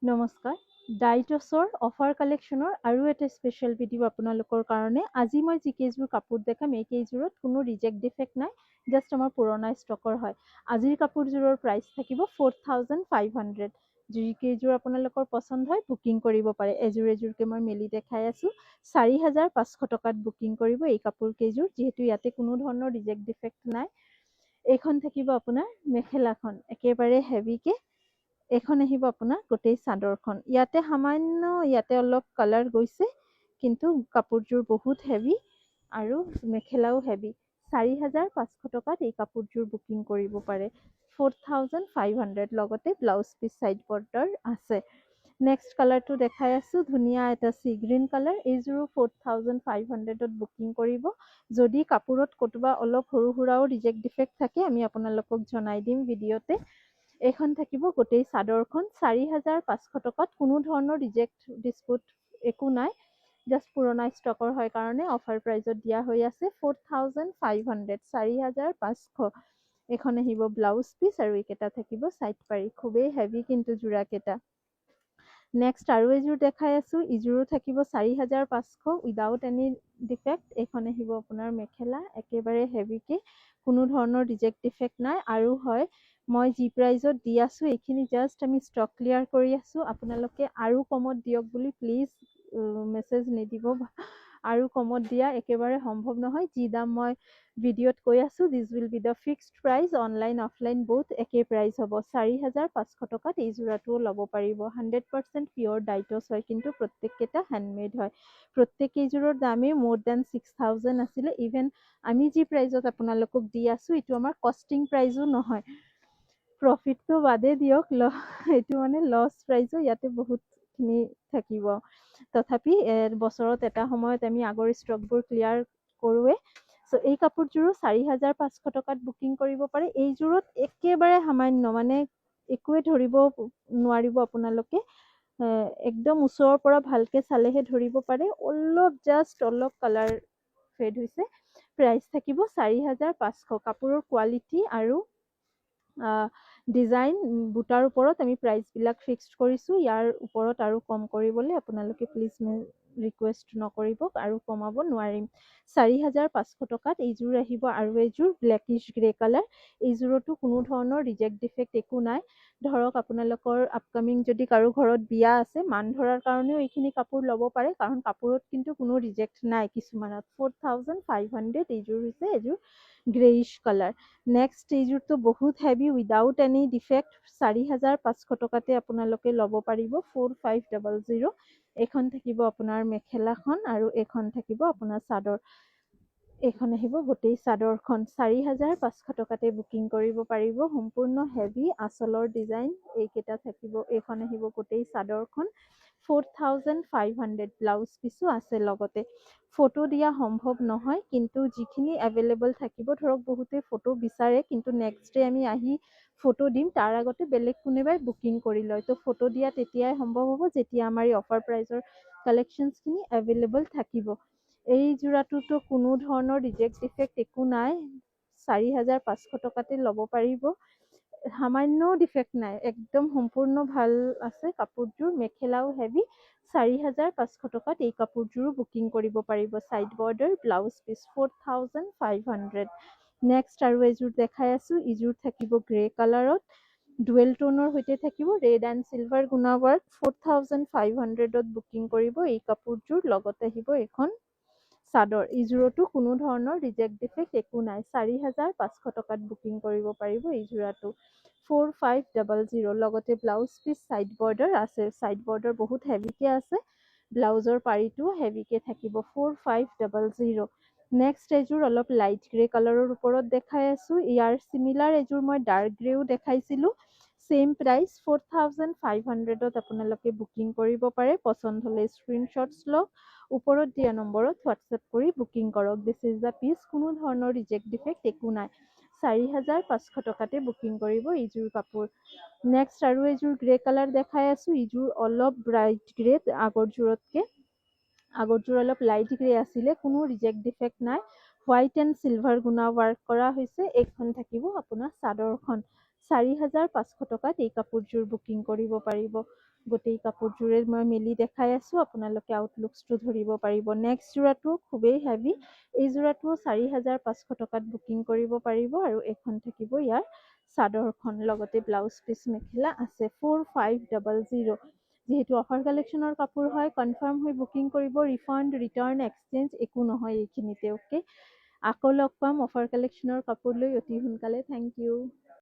নমস্কাৰ ডাইটছৰ অফাৰ কালেকশ্যনৰ আৰু এটা স্পেচিয়েল ভিডিঅ' আপোনালোকৰ কাৰণে আজি মই যি কেইযোৰ কাপোৰ দেখাম এই কেইযোৰত কোনো ৰিজেক্ট ডিফেক্ট নাই জাষ্ট আমাৰ পুৰণা ষ্টকৰ হয় আজিৰ কাপোৰযোৰৰ প্ৰাইচ থাকিব 4500 যি কেইযোৰ আপোনালোকৰ পচন্দ হয় বুকিং কৰিব পাৰে এযোৰ এযোৰকৈ মই মেলি দেখাই আছোঁ 4500 টকাত বুকিং কৰিব এই কাপোৰ কেইযোৰ যিহেতু ইয়াতে কোনো ধৰণৰ ৰিজেক্ট ডিফেক্ট নাই এইখন থাকিব আপোনাৰ মেখেলাখন একেবাৰে হেভিকে এইখন আহিব আপোনাৰ গোটেই চাদৰখন ইয়াতে সামান্য ইয়াতে অলপ কালাৰ গৈছে কিন্তু কাপোৰযোৰ বহুত হেভি আৰু মেখেলাও হেভি 4500 টকাত এই কাপোৰযোৰ বুকিং কৰিব পাৰে 4500 লগতে ব্লাউজ পিচ চাইড বৰ্ডাৰ আছে নেক্সট কালাৰটো দেখাই আছোঁ ধুনীয়া এটা চি গ্ৰীণ কালাৰ এইযোৰো 4500ত বুকিং কৰিব যদি কাপোৰত ক'ৰবাত অলপ সৰু সুৰাও ৰিজেক্ট ডিফেক্ট থাকে আমি আপোনালোকক জনাই দিম ভিডিঅ'তে এইখন থাকিব গোটেই চাদৰখন 4500 টকাত কোনো ধৰণৰ ৰিজেক্ট ডিছপুট একো নাই জাষ্ট পুৰণা ষ্টকৰ হয় কাৰণে অফাৰ প্ৰাইজত দিয়া হৈ আছে 4500 4500 এইখন আহিব ব্লাউজ পিচ আৰু এইকেইটা থাকিব চাইড পাৰি খুবেই হেভি কিন্তু যোৰাকেইটা নেক্সট আৰু এযোৰ দেখাই আছোঁ ইযোৰো থাকিব 4500 উইদাউট এনি ডিফেক্ট এইখন আহিব আপোনাৰ মেখেলা একেবাৰে হেভিকে কোনো ধৰণৰ ৰিজেক্ট ডিফেক্ট নাই আৰু হয় মই যি প্ৰাইজত দি আছোঁ এইখিনি জাষ্ট আমি ষ্টক ক্লিয়াৰ কৰি আছোঁ আপোনালোকে আৰু কমত দিয়ক বুলি প্লিজ মেছেজ নিদিব আৰু কমত দিয়া একেবাৰে সম্ভৱ নহয় যি দাম মই ভিডিঅ'ত কৈ আছোঁ দিছ will be the fixed price online offline বহুত একেই প্ৰাইচ হ'ব 4500 টকাত এই যোৰাটোও ল'ব পাৰিব 100% পিয়'ৰ ডাইটছ হয় কিন্তু প্ৰত্যেককেইটা হেণ্ডমেড হয় প্ৰত্যেক কেইযোৰৰ দামেই মোৰ দেন 6000 আছিলে ইভেন আমি যি প্ৰাইজত আপোনালোকক দি আছোঁ এইটো আমাৰ কষ্টিং প্ৰাইজো নহয় প্ৰফিটটো বাদে দিয়ক এইটো মানে লছ প্ৰাইজো ইয়াতে বহুতখিনি থাকিব তথাপি বছৰত এটা সময়ত আমি আগৰ ষ্টকবোৰ ক্লিয়াৰ কৰোঁৱে চ' এই কাপোৰযোৰো 4500 টকাত বুকিং কৰিব পাৰে এইযোৰত একেবাৰে সামান্য মানে একোৱে ধৰিব নোৱাৰিব আপোনালোকে একদম ওচৰৰ পৰা ভালকে চালেহে ধৰিব পাৰে অলপ জাষ্ট অলপ কালাৰ ফেড হৈছে প্ৰাইচ থাকিব 4500 কাপোৰৰ কোৱালিটি আৰু ডিজাইন বুটাৰ ওপৰত আমি প্ৰাইচবিলাক ফিক্সড কৰিছোঁ ইয়াৰ ওপৰত আৰু কম কৰিবলৈ আপোনালোকে প্লিজ ৰিকুৱেষ্ট নকৰিব আৰু কমাব নোৱাৰিম 4500 টকাত এইযোৰ আহিব আৰু এইযোৰ ব্লেকিছ গ্ৰে কালাৰ এইযোৰতো কোনো ধৰণৰ ৰিজেক্ট ডিফেক্ট একো নাই ধৰক আপোনালোকৰ আপকামিং যদি কাৰো ঘৰত বিয়া আছে মান ধৰাৰ কাৰণেও এইখিনি কাপোৰ ল'ব পাৰে কাৰণ কাপোৰত কিন্তু কোনো ৰিজেক্ট নাই কিছুমানত 4500 এইযোৰ হৈছে এযোৰ গ্ৰেইছ কালাৰ নেক্সট এইযোৰটো বহুত হেভি উইদাউট এনি ডিফেক্ট 4500 টকাতে আপোনালোকে ল'ব পাৰিব 4500 এইখন থাকিব আপোনাৰ মেখেলাখন আৰু এইখন থাকিব আপোনাৰ চাদৰ এইখন আহিব গোটেই চাদৰখন 4500 টকাতে বুকিং কৰিব পাৰিব সম্পূৰ্ণ হেভি আঁচলৰ ডিজাইন এইকেইটা থাকিব এইখন আহিব গোটেই চাদৰখন 4500 ব্লাউজ পিচো আছে লগতে ফটো দিয়া সম্ভৱ নহয় কিন্তু যিখিনি এভেইলেবল থাকিব ধৰক বহুতে ফটো বিচাৰে কিন্তু নেক্সট ডে আমি আহি ফটো দিম তাৰ আগতে বেলেগ কোনোবাই বুকিং কৰি লয় তো ফটো দিয়া তেতিয়াই সম্ভৱ হ'ব যেতিয়া আমাৰ এই অফাৰ প্ৰাইজৰ কালেকশ্যনছখিনি এভেইলেবল থাকিব এই যোৰাটোতো কোনো ধৰণৰ ৰিজেক্ট ডিফেক্ট একো নাই 4500 টকাতে ল'ব পাৰিব সামান্য ডিফেক্ট নাই একদম সম্পূৰ্ণ ভাল আছে কাপোৰযোৰ মেখেলাও হেভি 4500 টকাত এই কাপোৰযোৰো বুকিং কৰিব পাৰিব side border blouse piece 4500 next আৰু এযোৰ দেখাই আছোঁ ইযোৰ থাকিব গ্ৰে কালাৰত ডুৱেল টোনৰ সৈতে থাকিব ৰেড এণ্ড চিলভাৰ গুণা ৱৰ্ক 4500ত বুকিং কৰিব এই কাপোৰযোৰ লগত আহিব এইখন চাদৰ ইযোৰতো কোনো ধৰণৰ ৰিজেক্ট ডিফেক্ট একো নাই 4500 টকাত বুকিং কৰিব পাৰিব এই যোৰাটো 4500 লগতে ব্লাউজ পিচ চাইড বৰ্ডাৰ আছে চাইড বৰ্ডাৰ বহুত হেভিকে আছে ব্লাউজৰ পাৰিটোও হেভিকে থাকিব 4500 নেক্সট এযোৰ অলপ লাইট গ্ৰে কালাৰৰ ওপৰত দেখাই আছোঁ ইয়াৰ চিমিলাৰ এযোৰ মই ডাৰ্ক গ্ৰেও দেখাইছিলোঁ ছেইম প্ৰাইচ 4500ত আপোনালোকে বুকিং কৰিব পাৰে পচন্দ হ'লে স্ক্ৰীনশ্বটছ লওক ওপৰত দিয়া নম্বৰত হোৱাটছএপ কৰি বুকিং কৰক দিছ ইজ দ্য পিচ কোনো ধৰণৰ ৰিজেক্ট ডিফেক্ট একো নাই 4500 টকাতে বুকিং কৰিব এইযোৰ কাপোৰ নেক্সট আৰু এযোৰ গ্ৰে কালাৰ দেখাই আছোঁ ইযোৰ অলপ ব্ৰাইট গ্ৰে আগৰযোৰ অলপ লাইট গ্ৰে আছিলে কোনো ৰিজেক্ট ডিফেক্ট নাই হোৱাইট এণ্ড চিলভাৰ গুণা ৱৰ্ক কৰা হৈছে এইখন থাকিব আপোনাৰ চাদৰখন 4500 টকাত এই কাপোৰযোৰ বুকিং কৰিব পাৰিব গোটেই কাপোৰযোৰে মই মেলি দেখাই আছোঁ, আপোনালোকে আউটলুকছটো ধৰিব পাৰিব। নেক্সট যোৰাটো খুবেই হেভি, এই যোৰাটো 4,500 টকাত বুকিং কৰিব পাৰিব আৰু এইখন থাকিব ইয়াৰ চাদৰখন, লগতে ব্লাউজ পিচ মেখেলা আছে। 4500। যিহেতু অফাৰ কালেকশ্যনৰ কাপোৰ হয়, কনফাৰ্ম হৈ বুকিং কৰিব। ৰিফাণ্ড, ৰিটাৰ্ণ, এক্সচেঞ্জ একো নহয় এইখিনিতে। অ'কে, আকৌ লগ পাম অফাৰ কালেকশ্যনৰ কাপোৰ লৈ অতি সোনকালে। Thank U.